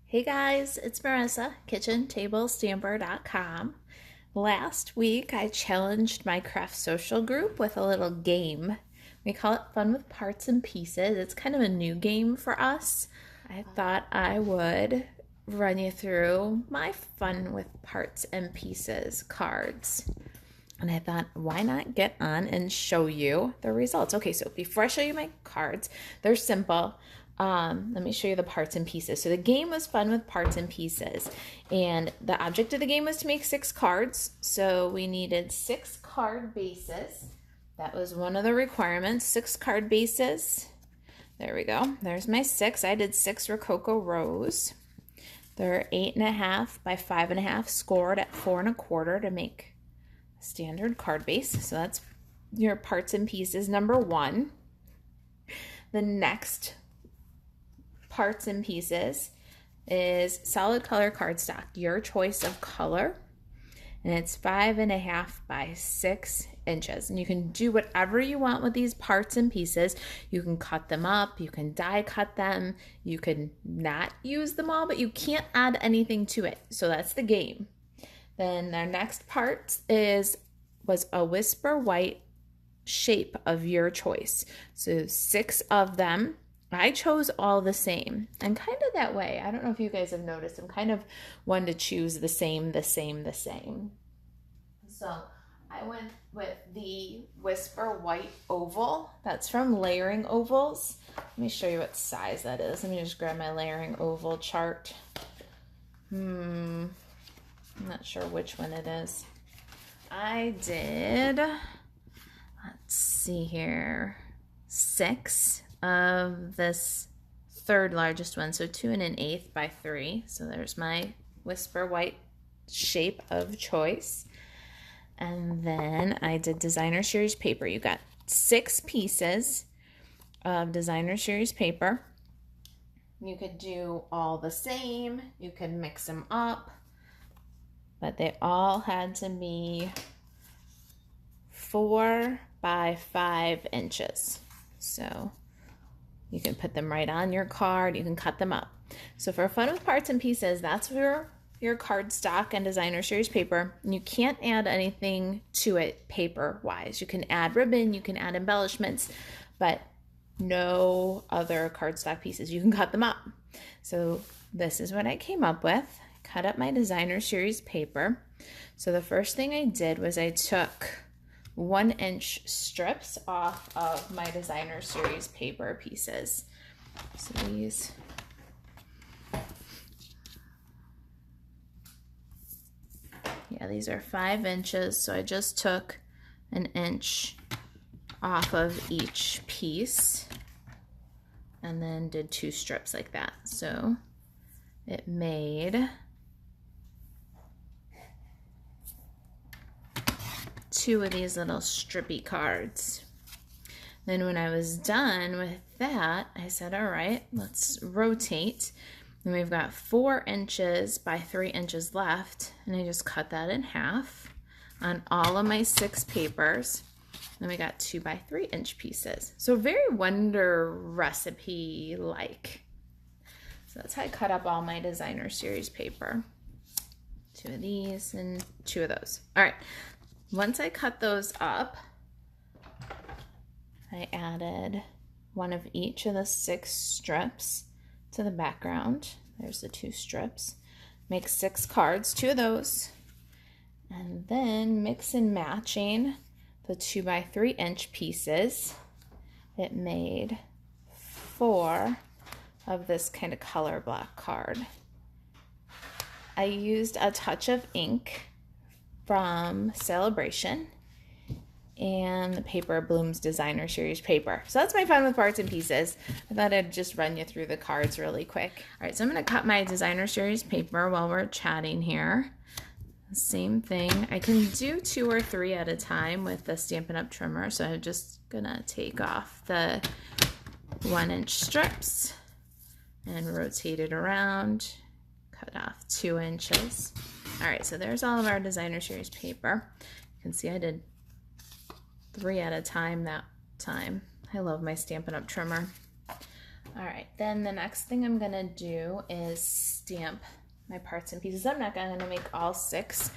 Hey guys, it's Marissa, kitchentablestamper.com. Last week I challenged my craft social group with a little game. We call it Fun with Parts and Pieces. It's kind of a new game for us. I thought I would run you through my Fun with Parts and Pieces cards. And I thought, why not get on and show you the results? Okay, so before I show you my cards, they're simple. Let me show you the parts and pieces. So the game was Fun with Parts and Pieces. And the object of the game was to make 6 cards. So we needed 6 card bases. That was one of the requirements, 6 card bases. There we go. There's my 6. I did 6 Rococo rows. They're 8.5 by 5.5, scored at 4 1/4 to make a standard card base. So that's your parts and pieces number 1. The next parts and pieces is solid color cardstock, your choice of color, and it's 5.5 by 6 inches. And you can do whatever you want with these parts and pieces. You can cut them up, you can die cut them, you can not use them all, but you can't add anything to it. So that's the game. Then our next part was a whisper white shape of your choice. So 6 of them. I chose all the same, and kind of that way. I don't know if you guys have noticed, I'm kind of one to choose the same. So I went with the Whisper White Oval. That's from Layering Ovals. Let me show you what size that is. Let me just grab my Layering Oval chart. I'm not sure which one it is. I did, let's see here, 6 of this third largest one, so 2 1/8 by 3. So there's my Whisper White shape of choice. And then I did Designer Series paper. You got 6 pieces of Designer Series paper. You could do all the same, you could mix them up, but they all had to be 4 by 5 inches. So you can put them right on your card. You can cut them up. So for Fun with Parts and Pieces, that's your cardstock and Designer Series paper. You can't add anything to it paper-wise. You can add ribbon, you can add embellishments, but no other cardstock pieces. You can cut them up. So this is what I came up with. I cut up my Designer Series paper. So the first thing I did was I took 1-inch strips off of my Designer Series paper pieces. So these, these are 5 inches. So I just took 1 inch off of each piece and then did 2 strips like that. So it made 2 of these little strippy cards. Then when I was done with that, I said, all right, let's rotate. And we've got 4 inches by 3 inches left, and I just cut that in half on all of my 6 papers. Then we got 2 by 3 inch pieces. So very Wonder Recipe like. So that's how I cut up all my Designer Series paper. 2 of these and 2 of those. All right. Once I cut those up, I added 1 of each of the 6 strips to the background. There's the 2 strips. Make 6 cards, 2 of those, and then mix and matching the 2 by 3 inch pieces. It made 4 of this kind of color block card. I used a touch of ink from Sale-a-braiton and the paper Bloom's Designer Series paper. So that's my Fun with Parts and Pieces. I thought I'd just run you through the cards really quick. All right, so I'm going to cut my Designer Series paper while we're chatting here. Same thing. I can do 2 or 3 at a time with the Stampin' Up trimmer, so I'm just going to take off the 1-inch strips and rotate it around, cut off 2 inches. All right, so there's all of our Designer Series paper. You can see I did 3 at a time that time. I love my Stampin' Up trimmer. All right, then the next thing I'm gonna do is stamp my parts and pieces. I'm not going to make all 6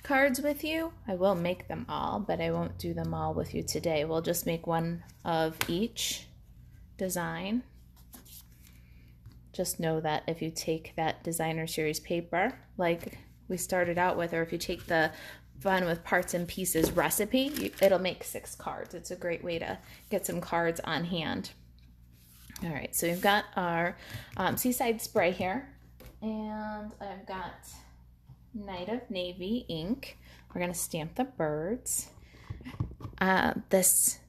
cards with you. I will make them all, but I won't do them all with you today. We'll just make one of each design. Just know that if you take that designer series paper like we started out with, or if you take the Fun with Parts and Pieces recipe, it'll make 6 cards. It's a great way to get some cards on hand. All right, so we've got our Seaside Spray here, and I've got Night of Navy ink. We're going to stamp the birds. This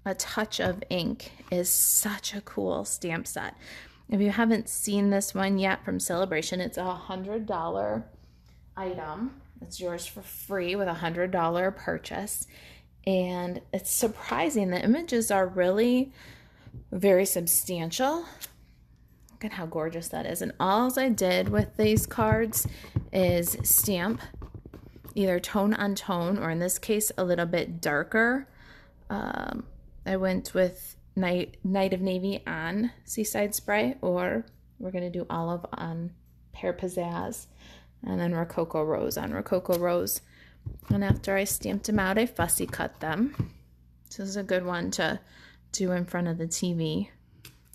A Touch of Ink is such a cool stamp set. If you haven't seen this one yet from Sale-a-braiton, it's a $100 item. It's yours for free with a $100 purchase. And it's surprising. The images are really very substantial. Look at how gorgeous that is. And all I did with these cards is stamp either tone on tone, or in this case, a little bit darker. I went with Night of Navy on Seaside Spray, or we're going to do Olive on Pear Pizzazz, and then Rococo Rose on Rococo Rose. And after I stamped them out, I fussy cut them. This is a good one to do in front of the TV.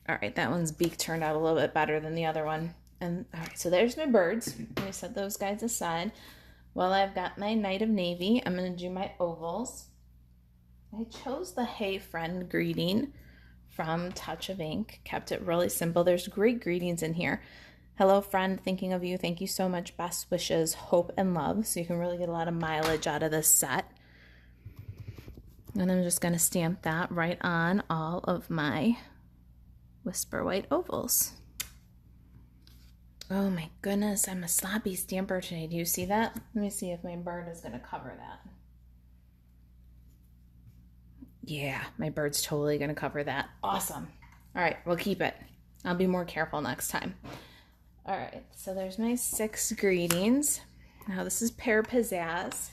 All right, that one's beak turned out a little bit better than the other one. And all right, so there's my birds. Let me set those guys aside. Well, I've got my Night of Navy. I'm going to do my ovals. I chose the Hey Friend greeting from Touch of Ink. Kept it really simple. There's great greetings in here. Hello, friend. Thinking of you. Thank you so much. Best wishes, hope, and love. So you can really get a lot of mileage out of this set. And I'm just going to stamp that right on all of my Whisper White ovals. Oh my goodness, I'm a sloppy stamper today. Do you see that? Let me see if my bird is going to cover that. Yeah, my bird's totally going to cover that. Awesome. All right, we'll keep it. I'll be more careful next time. All right, so there's my 6 greetings. Now this is Pear Pizzazz.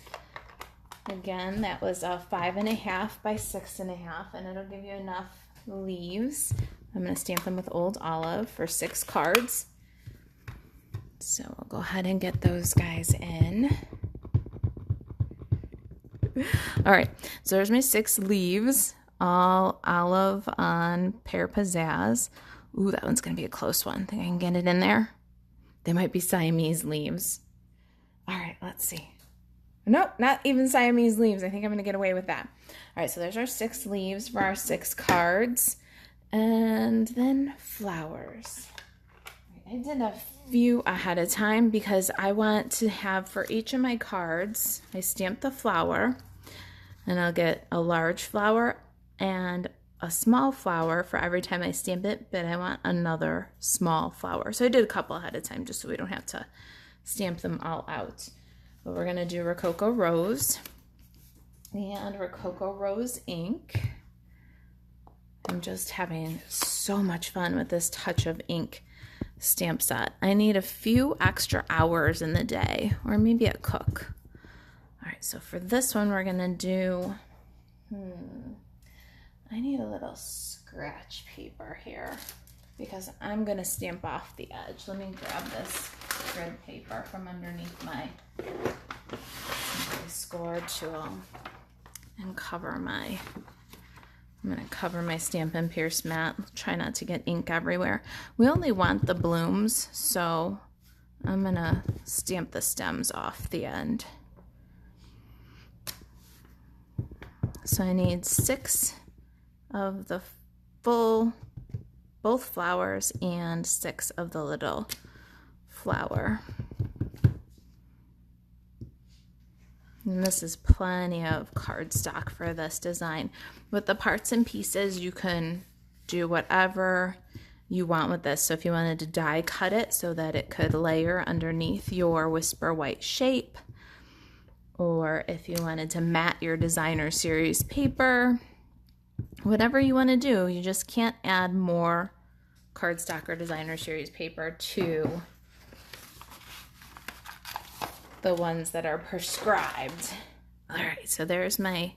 Again, that was a 5.5 by 6.5, and it'll give you enough leaves. I'm going to stamp them with Old Olive for 6 cards. So we'll go ahead and get those guys in. All right, so there's my 6 leaves, all olive on Pear Pizzazz. Ooh, that one's going to be a close one. Think I can get it in there? They might be Siamese leaves. All right, let's see. Nope, not even Siamese leaves. I think I'm going to get away with that. All right, so there's our 6 leaves for our 6 cards. And then flowers. I did a few ahead of time because I want to have for each of my cards, I stamp the flower, and I'll get a large flower and a small flower for every time I stamp it, but I want another small flower. So I did a couple ahead of time just so we don't have to stamp them all out. But we're going to do Rococo Rose and Rococo Rose ink. I'm just having so much fun with this Touch of Ink stamp set. I need a few extra hours in the day, or maybe a cook. All right, so for this one, we're gonna do, I need a little scratch paper here because I'm gonna stamp off the edge. Let me grab this grid paper from underneath my score tool and cover my, I'm going to cover my Stampin' Pierce mat. Try not to get ink everywhere. We only want the blooms, so I'm going to stamp the stems off the end. So I need 6 of the full, both flowers, and 6 of the little flower. And this is plenty of cardstock for this design. With the parts and pieces, you can do whatever you want with this. So if you wanted to die cut it so that it could layer underneath your Whisper White shape, or if you wanted to mat your designer series paper, whatever you want to do, you just can't add more cardstock or designer series paper to the ones that are prescribed. All right, so there's my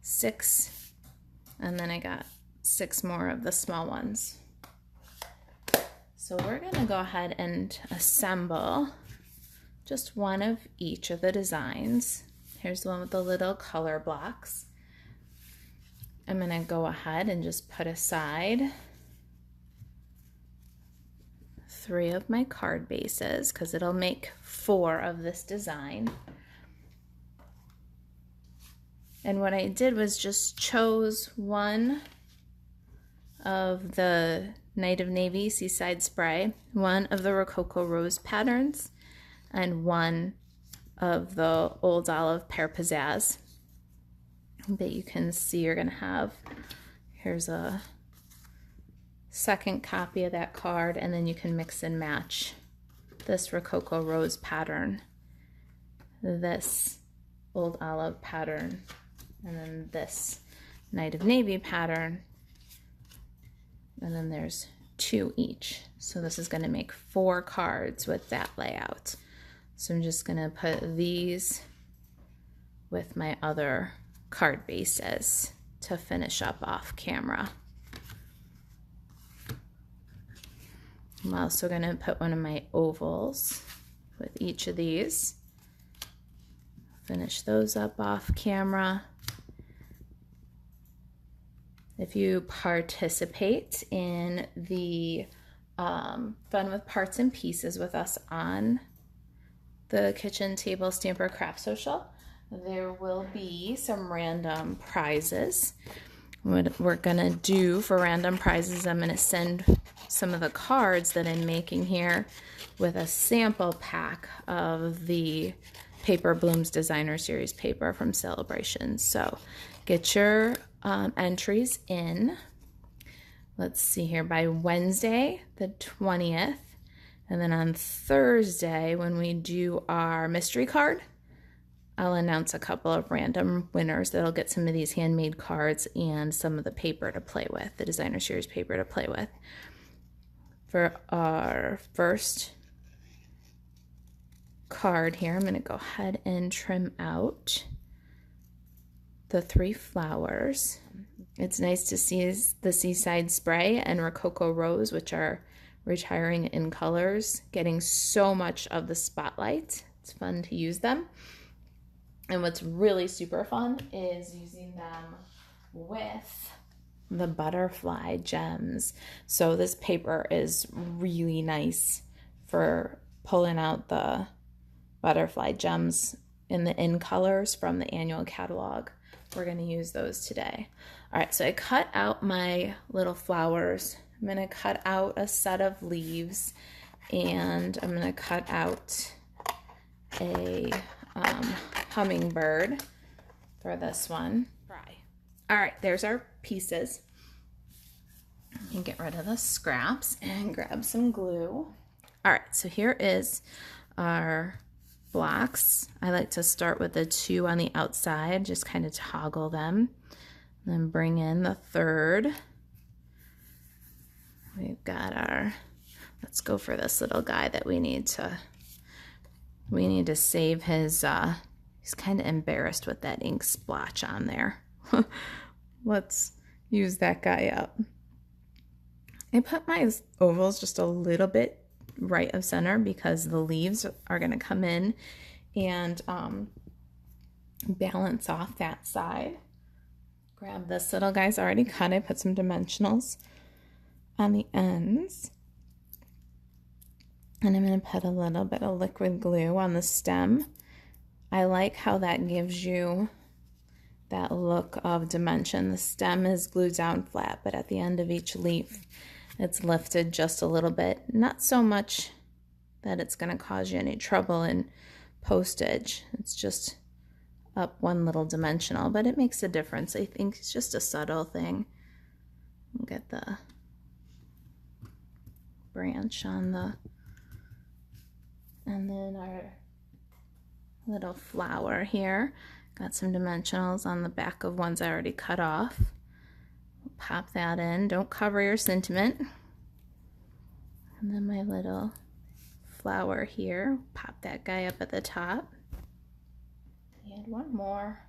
6, and then I got 6 more of the small ones. So we're gonna go ahead and assemble just one of each of the designs. Here's the one with the little color blocks. I'm gonna go ahead and just put aside 3 of my card bases because it'll make 4 of this design. And what I did was just chose one of the Night of Navy Seaside Spray, one of the Rococo Rose patterns, and one of the Old Olive Pear Pizzazz. But you can see you're gonna have, here's a second copy of that card, and then you can mix and match this Rococo Rose pattern, this Old Olive pattern, and then this Night of Navy pattern, and then there's 2 each. So this is going to make 4 cards with that layout. So I'm just going to put these with my other card bases to finish up off camera. I'm also going to put one of my ovals with each of these. Finish those up off camera. If you participate in the Fun with Parts and Pieces with us on the Kitchen Table Stamper Craft Social, there will be some random prizes. What we're gonna do for random prizes, I'm gonna send some of the cards that I'm making here with a sample pack of the Paper Blooms Designer Series paper from Sale-a-braiton. So get your entries in, let's see here, by Wednesday the 20th, and then on Thursday when we do our mystery card, I'll announce a couple of random winners that'll get some of these handmade cards and some of the paper to play with, the Designer Series paper to play with. For our first card here, I'm going to go ahead and trim out the 3 flowers. It's nice to see the Seaside Spray and Rococo Rose, which are retiring in colors, getting so much of the spotlight. It's fun to use them. And what's really super fun is using them with the butterfly gems. So this paper is really nice for pulling out the butterfly gems in the in colors from the annual catalog. We're going to use those today. All right, so I cut out my little flowers. I'm going to cut out a set of leaves, and I'm going to cut out a hummingbird for this one. All right, there's our pieces. You can get rid of the scraps and grab some glue. All right, so here is our blocks. I like to start with the 2 on the outside, just kind of toggle them, and then bring in the 3rd. We've got our, let's go for this little guy that we need to save his, he's kind of embarrassed with that ink splotch on there. Let's use that guy up. I put my ovals just a little bit right of center because the leaves are going to come in and balance off that side. Grab this little guy's already cut. I put some dimensionals on the ends. And I'm going to put a little bit of liquid glue on the stem. I like how that gives you that look of dimension. The stem is glued down flat, but at the end of each leaf, it's lifted just a little bit. Not so much that it's going to cause you any trouble in postage. It's just up one little dimensional, but it makes a difference. I think it's just a subtle thing. We'll get the branch on the, and then our little flower here. Got some dimensionals on the back of ones I already cut off. We'll pop that in. Don't cover your sentiment. And then my little flower here. Pop that guy up at the top. And one more.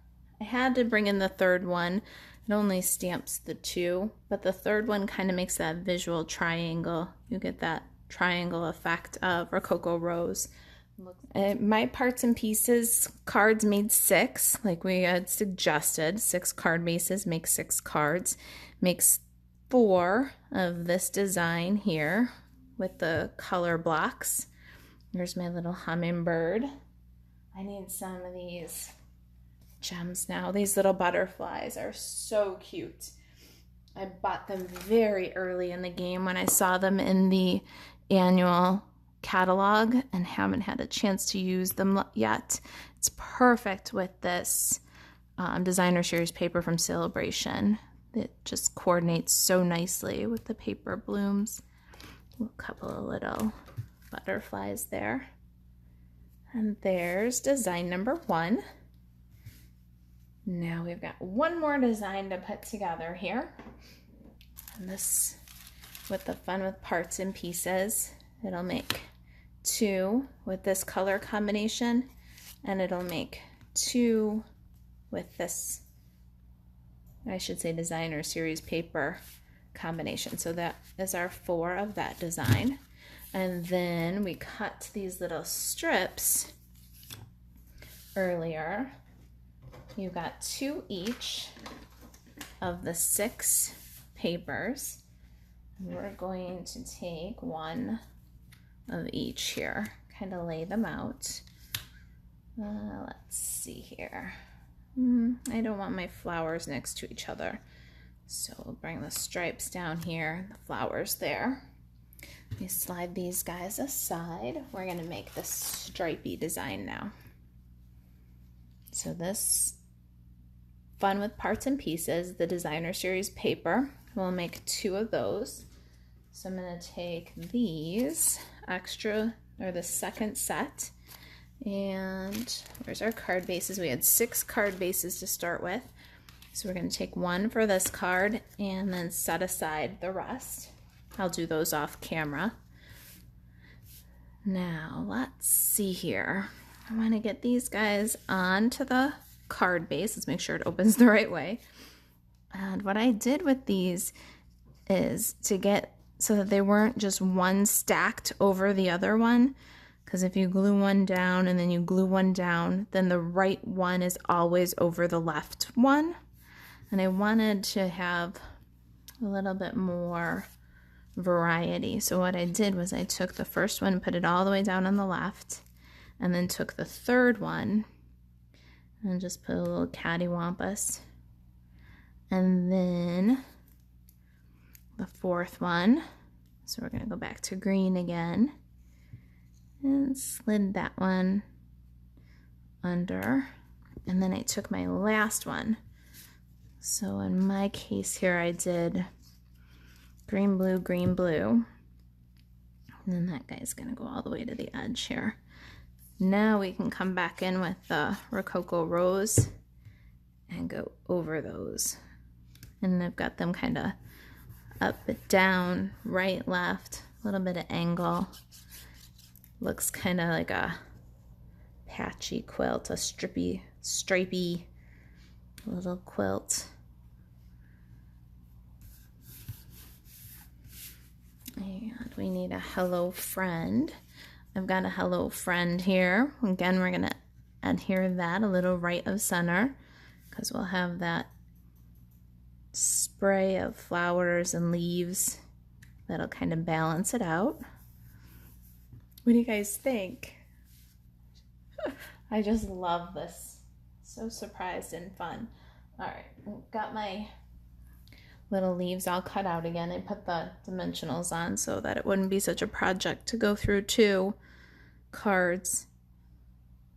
I had to bring in the 3rd one. It only stamps the 2, but the 3rd one kind of makes that visual triangle. You get that triangle effect of Rococo Rose. My parts and pieces cards made 6, like we had suggested. 6 card bases make 6 cards. Makes 4 of this design here with the color blocks. There's my little hummingbird. I need some of these gems now. These little butterflies are so cute. I bought them very early in the game when I saw them in the annual catalog and haven't had a chance to use them yet. It's perfect with this designer series paper from Sale-a-braiton. It just coordinates so nicely with the paper blooms. A couple of little butterflies there. And there's design number 1. Now we've got one more design to put together here. And this, with the fun with parts and pieces, it'll make 2 with this color combination, and it'll make 2 with this, I should say, designer series paper combination. So that is our 4 of that design. And then we cut these little strips earlier. You got 2 each of the 6 papers. We're going to take 1 of each here, kind of lay them out. Let's see here. I don't want my flowers next to each other, so we'll bring the stripes down here, the flowers there. Let me slide these guys aside. We're going to make this stripy design now. So this fun with parts and pieces, the designer series paper, we'll make 2 of those. So I'm going to take these extra, or the second set, and where's our card bases? We had 6 card bases to start with. So we're going to take 1 for this card and then set aside the rest. I'll do those off camera. Now let's see here. I want to get these guys onto the card base. Let's make sure it opens the right way. And what I did with these is to get so that they weren't just one stacked over the other one, because if you glue one down and then you glue one down, then the right one is always over the left one. And I wanted to have a little bit more variety. So what I did was I took the first one, put it all the way down on the left, and then took the third one and just put a little cattywampus. And then the fourth one, so we're going to go back to green again, and slid that one under. And then I took my last one. So in my case here, I did green, blue, green, blue. And then that guy's going to go all the way to the edge here. Now we can come back in with the Rococo Rose and go over those. And I've got them kind of up, down, right, left, a little bit of angle. Looks kind of like a patchy quilt, a stripy little quilt. And we need a hello friend. I've got a hello friend here. Again, we're going to adhere that a little right of center, because we'll have that spray of flowers and leaves that'll kind of balance it out. What do you guys think? I just love this. So surprised and fun. All right, got my little leaves all cut out again. I put the dimensionals on so that it wouldn't be such a project to go through 2 cards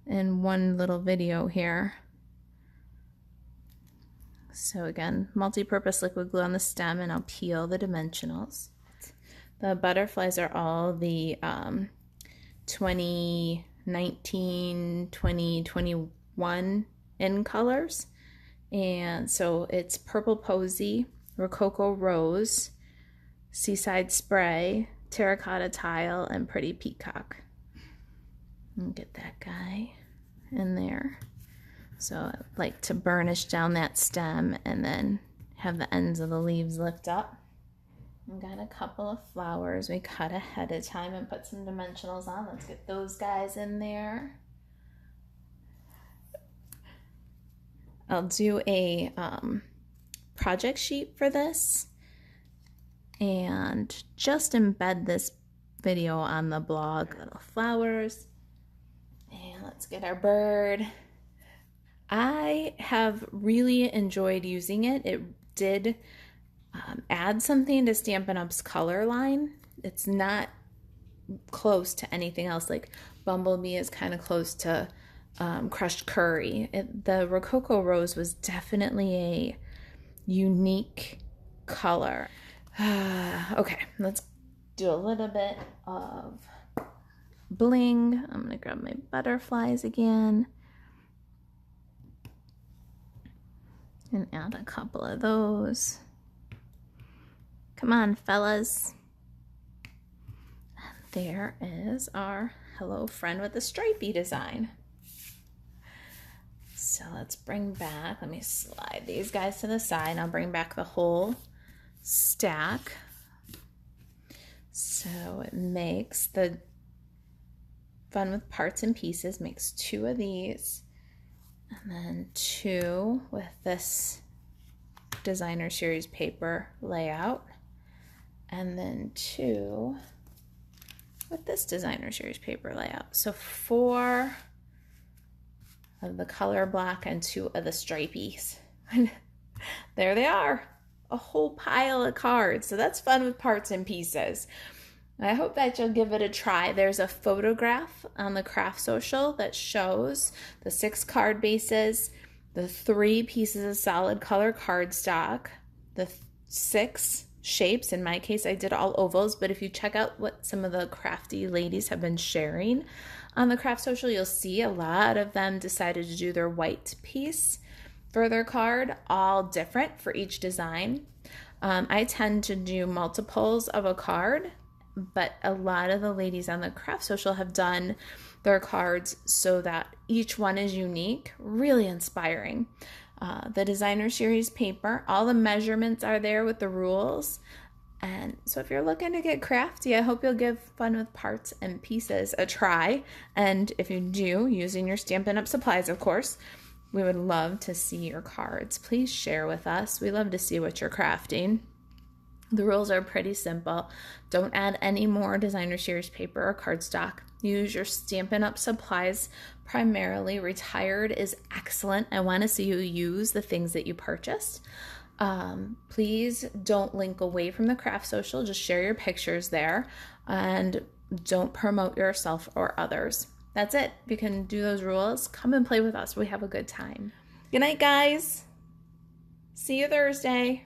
in one little video here. So again, multi-purpose liquid glue on the stem, and I'll peel the dimensionals. The butterflies are all the 2019, 2021 in colors. And so it's Purple Posy, Rococo Rose, Seaside Spray, Terracotta Tile, and Pretty Peacock. And get that guy in there. So I like to burnish down that stem and then have the ends of the leaves lift up. I've got a couple of flowers we cut ahead of time and put some dimensionals on. Let's get those guys in there. I'll do a project sheet for this and just embed this video on the blog. Little flowers. And let's get our bird. I have really enjoyed using it. It did add something to Stampin' Up's color line. It's not close to anything else. Like Bumblebee is kind of close to crushed curry. The Rococo Rose was definitely a unique color. Okay, let's do a little bit of bling. I'm gonna grab my butterflies again and add a couple of those. Come on, fellas. And there is our hello friend with the stripy design. So let's bring back, let me slide these guys to the side. I'll bring back the whole stack. So it makes the Fun with Parts and Pieces, makes 2 of these, and then 2 with this designer series paper layout, and then 2 with this designer series paper layout. So 4 of the color block and 2 of the stripies. There they are, a whole pile of cards. So that's Fun with Parts and Pieces. I hope that you'll give it a try. There's a photograph on the Craft Social that shows the 6 card bases, the 3 pieces of solid color cardstock, the 6 shapes. In my case, I did all ovals, but if you check out what some of the crafty ladies have been sharing on the Craft Social, you'll see a lot of them decided to do their white piece for their card, all different for each design. I tend to do multiples of a card, but a lot of the ladies on the Craft Social have done their cards so that each one is unique. Really inspiring. The designer series paper, all the measurements are there with the rules. And so if you're looking to get crafty, I hope you'll give Fun with Parts and Pieces a try. And if you do, using your Stampin' Up supplies, of course, we would love to see your cards. Please share with us. We love to see what you're crafting. The rules are pretty simple. Don't add any more designer series paper or cardstock. Use your Stampin' Up supplies primarily. Retired is excellent. I want to see you use the things that you purchased. Please don't link away from the Craft Social. Just share your pictures there and don't promote yourself or others. That's it. If you can do those rules, come and play with us. We have a good time. Good night, guys. See you Thursday.